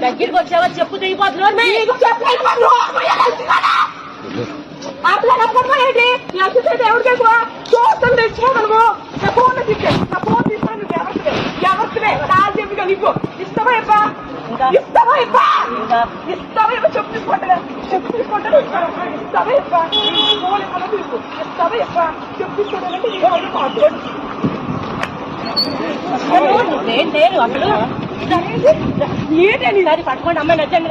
దగ్గరికి వచ్చావా చెప్పు తెగిపోతున్నాడు आपला नंबर माहिती याच्यासाठी एवढं काय किंवा तो तर तेच म्हणू ना फोन तिथे ना फोन दिसणार यावरच आज मी का लिखो इस्तवा येपा इस्तवा येपा चौतीस पटलं इस्तवा येपा बोले मला लिखो इस्तवा येपा 34 पटलं నేను అసలు ఏంటండి దాన్ని పట్టుకోండి అమ్మాయి నచ్చండి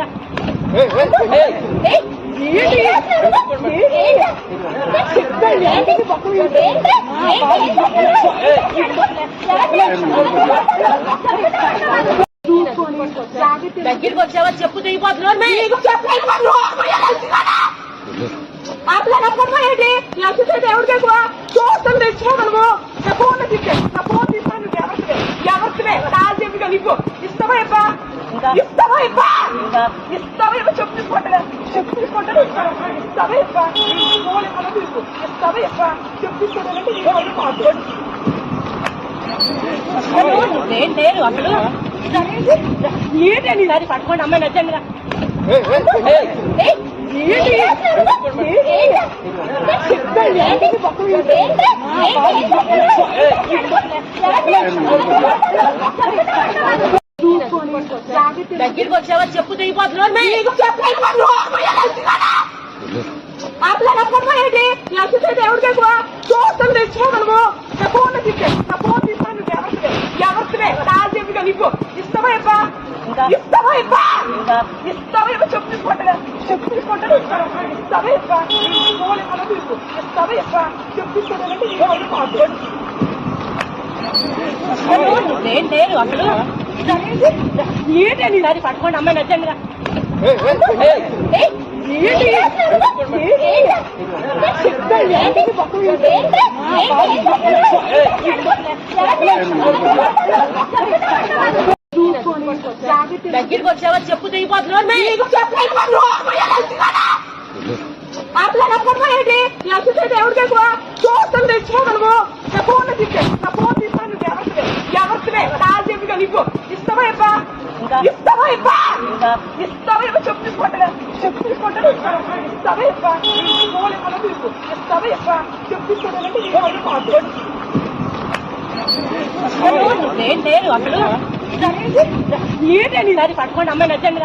దగ్గరికి వచ్చావా చెప్పు తెగిపోతున్నాడు आपला नंबर माहिती याच्यासाठी एवढं काय किंवा तो तर तेच म्हणू ना फोन तिथे ना फोन दिसणार यावरच आज मी का लिखो इस्तवा येपा चौतीस पटलं इस्तवा येपा बोले मला लिखो इस्तवा येपा 34 నేను అసలు ఏంటండి దాన్ని పట్టుకోండి అమ్మాయి నచ్చండి దగ్గరికి వచ్చావా చెప్పు తెగిపోతున్నాడు आपला नंबर माहिती याच्यासाठी एवढं काय किंवा तो तर तेच म्हणू ना फोन तिथे ना फोन दिसणार यावरच आज मी का लिखो इस्तवा येपा 34 पटलं इस्तवा येपा बोले मला लिखो इस्तवा येपा 34 నేను అసలు ఏంటండి దాన్ని పట్టుకోండి అమ్మాయి నచ్చండి దగ్గరికి వచ్చావా చెప్పు తెగిపోతున్నాడు आपला नंबर माहिती याच्यासाठी एवढं काय किंवा तो तर तेच म्हणू ना फोन तिथे ना फोन दिसणार यावरच आज मी का लिखो इस्तवा येपा 34 पटलं इस्तवा येपा बोले मला लिखो इस्तवा येपा 34 నేను అసలు ఏంటండి దాన్ని పట్టుకోండి అమ్మాయి నచ్చండి